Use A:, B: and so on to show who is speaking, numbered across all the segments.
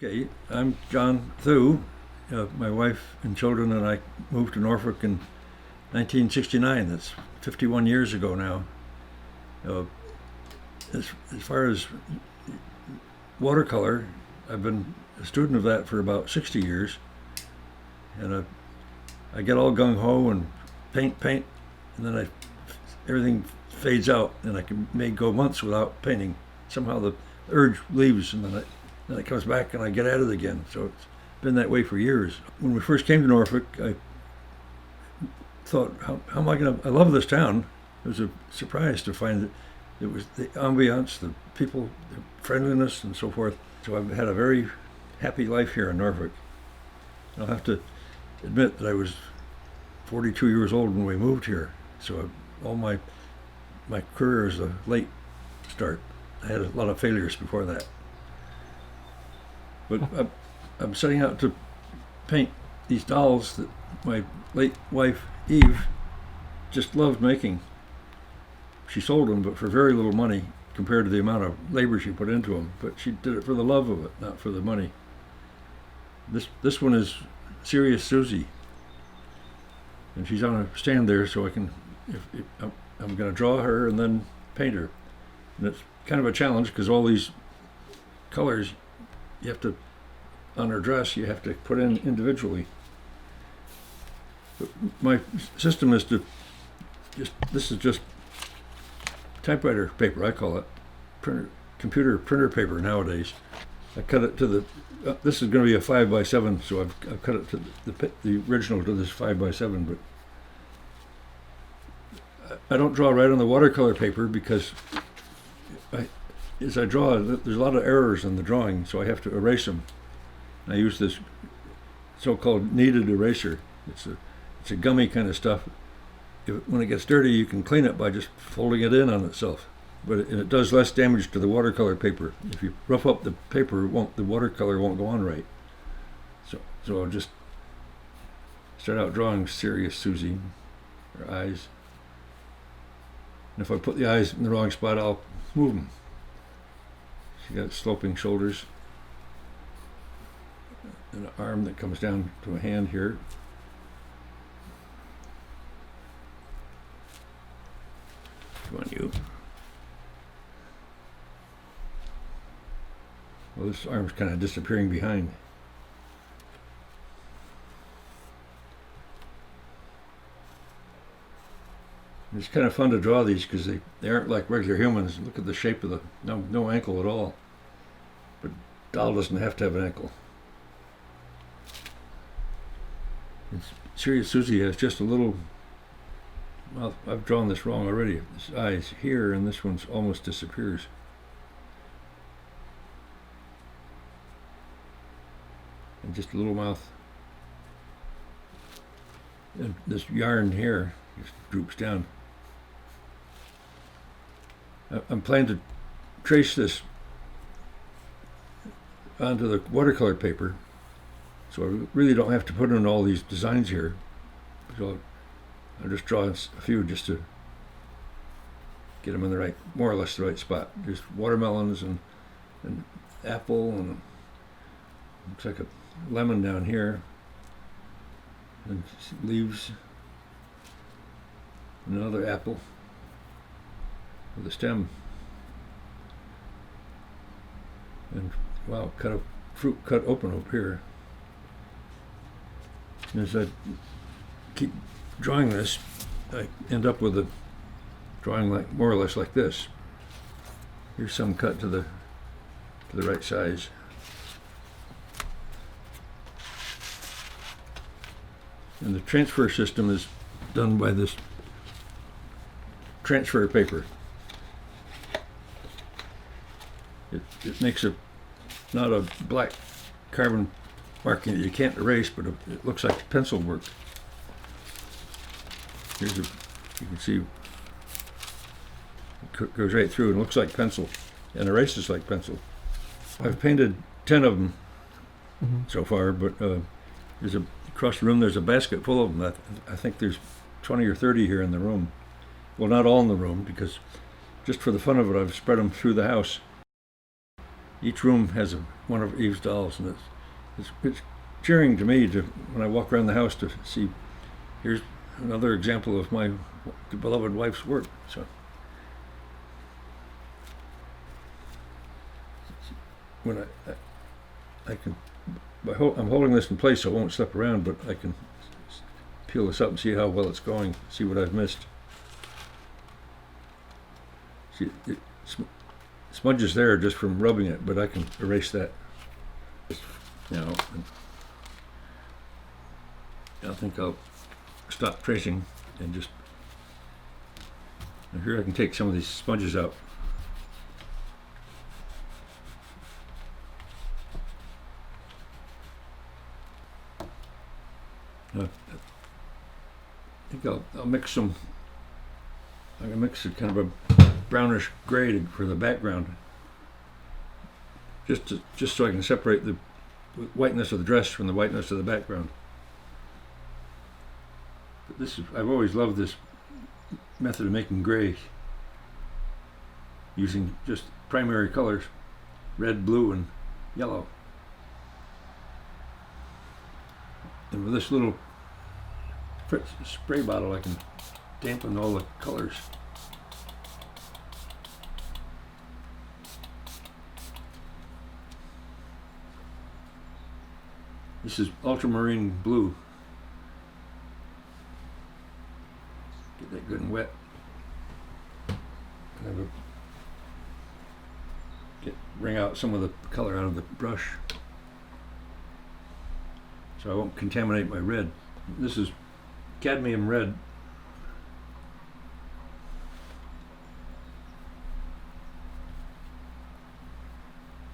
A: Okay, I'm John Thew. My wife and children and I moved to Norfolk in 1969. That's 51 years ago now. Uh, as far as watercolor, I've been a student of that for about 60 years. And I get all gung ho and paint, and then everything fades out, and may go months without painting. Somehow the urge leaves, and then it comes back, and I get at it again. So it's been that way for years. When we first came to Norfolk, I thought, how am I going to? I love this town. It was a surprise to find that it was the ambiance, the people, the friendliness, and so forth. So I've had a very happy life here in Norfolk. I'll have to admit that I was 42 years old when we moved here. So all my career is a late start. I had a lot of failures before that. But I'm setting out to paint these dolls that my late wife, Eve, just loved making. She sold them, but for very little money compared to the amount of labor she put into them. But she did it for the love of it, not for the money. This one is Serious Susie, and she's on a stand there, so I can. I'm going to draw her and then paint her, and it's kind of a challenge because all these colors you have to, on her dress, you have to put in individually. But my system is to this is just typewriter paper, I call it, computer printer paper nowadays. I cut it to the, this is going to be a 5x7, so I've cut it to the original to this 5x7, but I don't draw right on the watercolor paper because as I draw, there's a lot of errors in the drawing, so I have to erase them. I use this so-called kneaded eraser. It's a gummy kind of stuff. When it gets dirty, you can clean it by just folding it in on itself. But it does less damage to the watercolor paper. If you rough up the paper, the watercolor won't go on right. So I'll just start out drawing Serious Susie, her eyes. And if I put the eyes in the wrong spot, I'll move them. She got sloping shoulders, and an arm that comes down to a hand here. Come on, you. Well, this arm's kind of disappearing behind. It's kind of fun to draw these because they aren't like regular humans. Look at the shape of no ankle at all. But doll doesn't have to have an ankle. Serious Susie has just a little, well, I've drawn this wrong already. This eye's here and this one's almost disappears. And just a little mouth. And this yarn here just droops down. I'm planning to trace this onto the watercolor paper, so I really don't have to put in all these designs here. So I'll just draw a few just to get them in the right, more or less the right spot. There's watermelons and apple, and looks like a lemon down here, and leaves, and another apple with a stem, and wow, fruit cut open up here. And as I keep drawing this, I end up with a drawing like more or less like this. Here's some cut to the right size. And the transfer system is done by this transfer paper. It makes not a black carbon marking that you can't erase, but it looks like pencil work. You can see it goes right through and looks like pencil and erases like pencil. I've painted 10 of them so far, but across the room there's a basket full of them. I think there's 20 or 30 here in the room. Well, not all in the room, because just for the fun of it, I've spread them through the house. Each room has one of Eve's dolls, and it's cheering to me to when I walk around the house to see here's another example of my beloved wife's work. So when I can, I'm holding this in place so it won't slip around, but I can peel this up and see how well it's going, see what I've missed. See, it smudges there just from rubbing it, but I can erase that. Now, I think I'll stop tracing and just, now here I can take some of these smudges out. I think I'll mix some, I'm going to mix a kind of a brownish gray for the background, just so I can separate the whiteness of the dress from the whiteness of the background. But this is, I've always loved this method of making gray using just primary colors, red, blue, and yellow. And with this little spray bottle I can dampen all the colors. This is ultramarine blue. Get that good and wet. And bring out some of the color out of the brush, so I won't contaminate my red. This is cadmium red.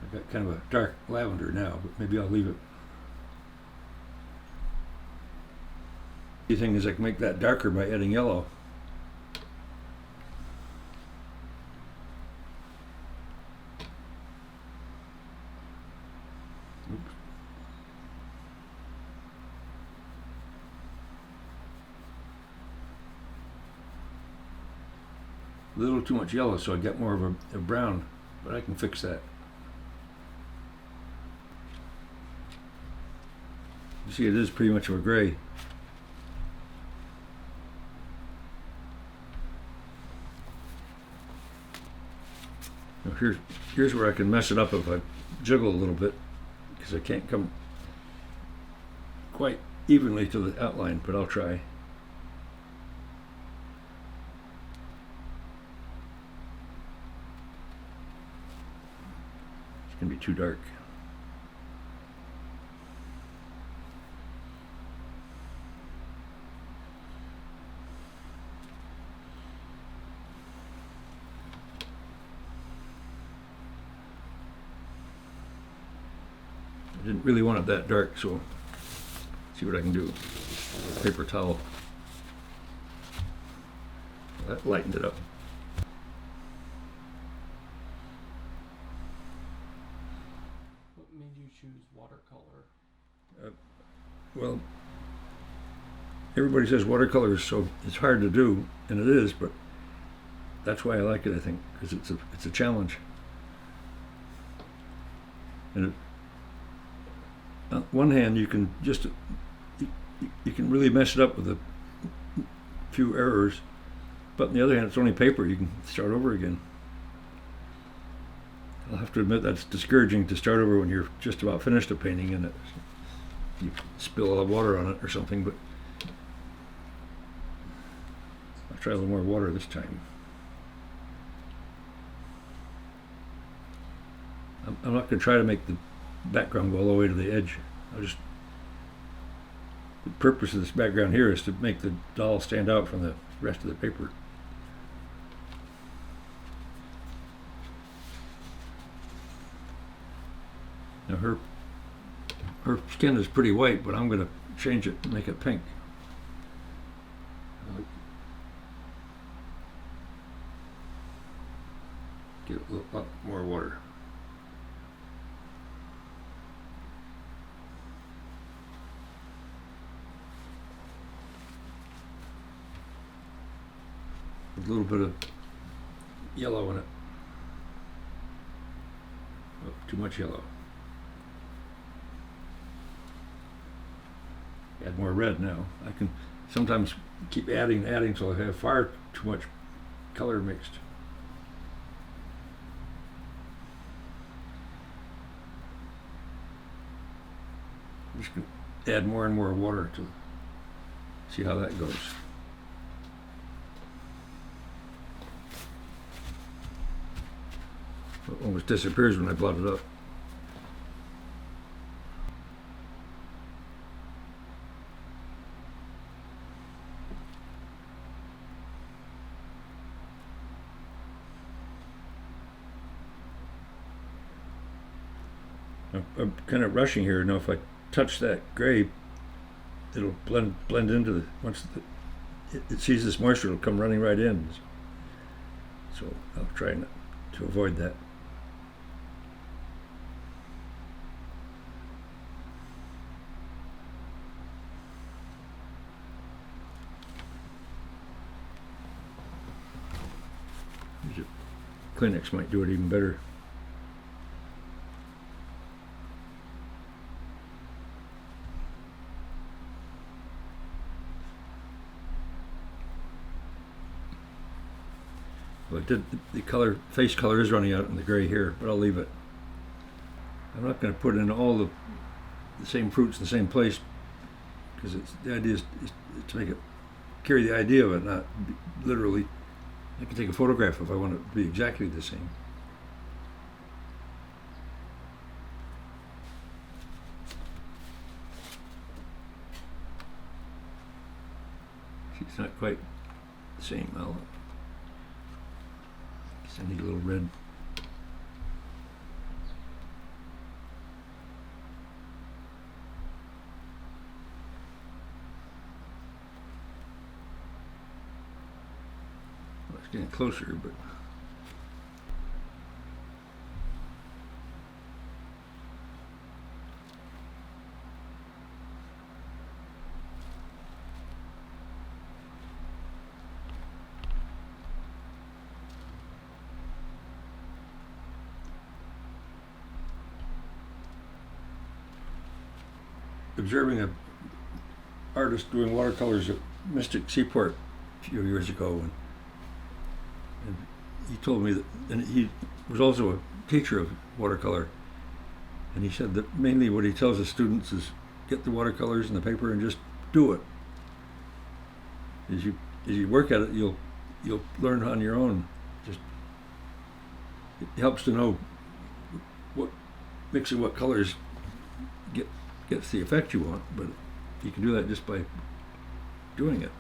A: I've got kind of a dark lavender now, but maybe I'll leave it. The thing is I can make that darker by adding yellow. Oops. A little too much yellow, so I get more of a brown, but I can fix that. You see, it is pretty much of a gray. Now here's where I can mess it up if I jiggle a little bit, because I can't come quite evenly to the outline, but I'll try. It's going to be too dark. I didn't really want it that dark, so see what I can do. Paper towel. That lightened it up.
B: What made you choose watercolor?
A: Well, everybody says watercolor is so it's hard to do, and it is, but that's why I like it, I think, because it's a challenge. And on one hand, you can really mess it up with a few errors, but on the other hand, it's only paper. You can start over again. I'll have to admit that's discouraging to start over when you're just about finished a painting and you spill all the water on it or something, but I'll try a little more water this time. I'm not going to try to make the background go all the way to the edge. The purpose of this background here is to make the doll stand out from the rest of the paper. Now her skin is pretty white, but I'm going to change it and make it pink. Get a lot more water. With a little bit of yellow in it. Oh, too much yellow. add more red now. I can sometimes keep adding till I have far too much color mixed. I'm just going to add more and more water to see how that goes. It almost disappears when I blot it up. I'm kind of rushing here. Now, if I touch that gray, it'll blend into the once it sees this moisture, it'll come running right in. So I'll try not to avoid that. Kleenex might do it even better. Well, the face color is running out in the gray here, but I'll leave it. I'm not going to put in all the same fruits in the same place, because the idea is to make it carry the idea of it, not literally. I can take a photograph if I want it to be exactly the same. It's not quite the same. I need a little red. Well, it's getting closer, but observing an artist doing watercolors at Mystic Seaport a few years ago, and he told me that, and he was also a teacher of watercolor, and he said that mainly what he tells the students is get the watercolors and the paper and just do it. As you work at it, you'll learn on your own. Just it helps to know what mixing what colors gets the effect you want, but you can do that just by doing it.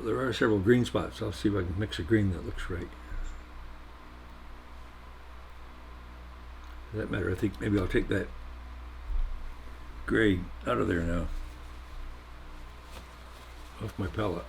A: There are several green spots. I'll see if I can mix a green that looks right. For that matter, I think maybe I'll take that gray out of there now, off my palette.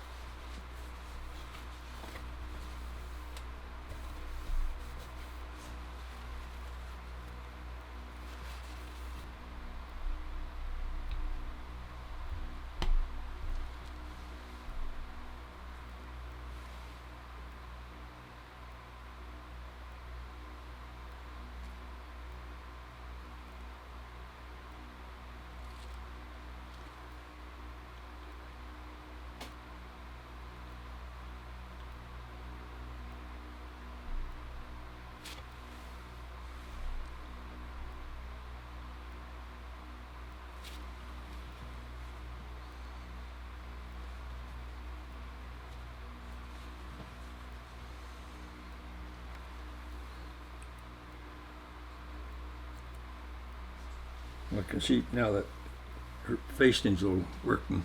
A: I can see now that her face needs a little working.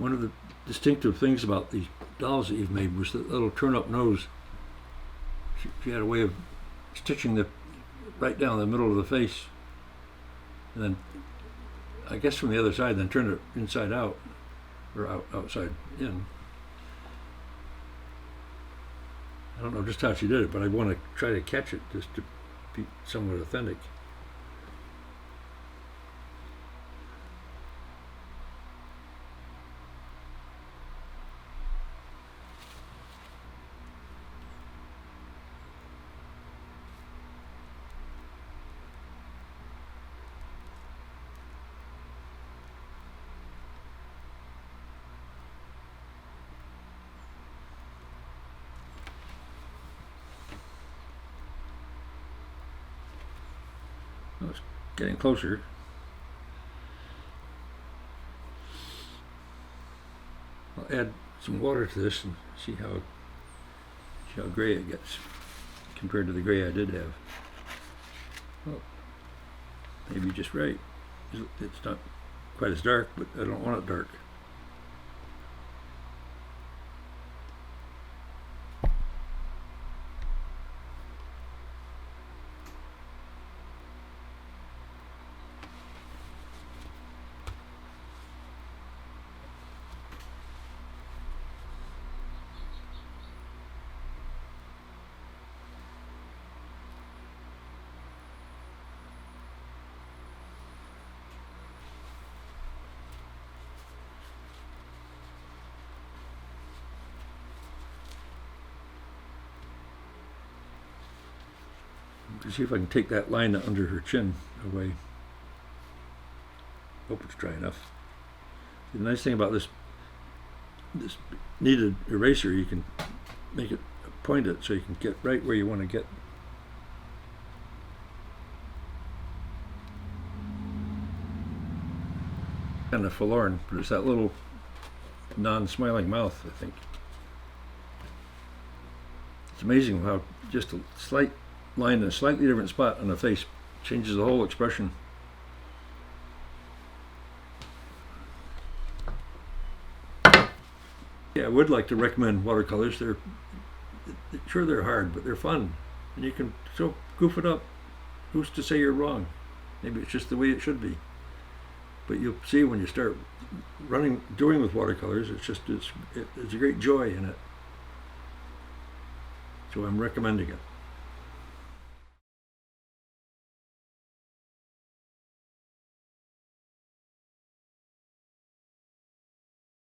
A: One of the distinctive things about these dolls that you've made was the little turn-up nose. She had a way of stitching the right down the middle of the face, and then I guess from the other side, then turn it inside out or outside in. I don't know just how she did it, but I want to try to catch it just to be somewhat authentic. Oh, it's getting closer. I'll add some water to this and see how gray it gets compared to the gray I did have. Well, maybe just right. It's not quite as dark, but I don't want it dark. To see if I can take that line under her chin away. Hope it's dry enough. The nice thing about this kneaded eraser, you can make it point it so you can get right where you want to get. Kind of forlorn, but it's that little non-smiling mouth, I think. It's amazing how just a slight line in a slightly different spot on the face changes the whole expression. Yeah, I would like to recommend watercolors. They're hard, but they're fun, and you can so goof it up. Who's to say you're wrong? Maybe it's just the way it should be. But you'll see when you start doing with watercolors, it's a great joy in it. So I'm recommending it.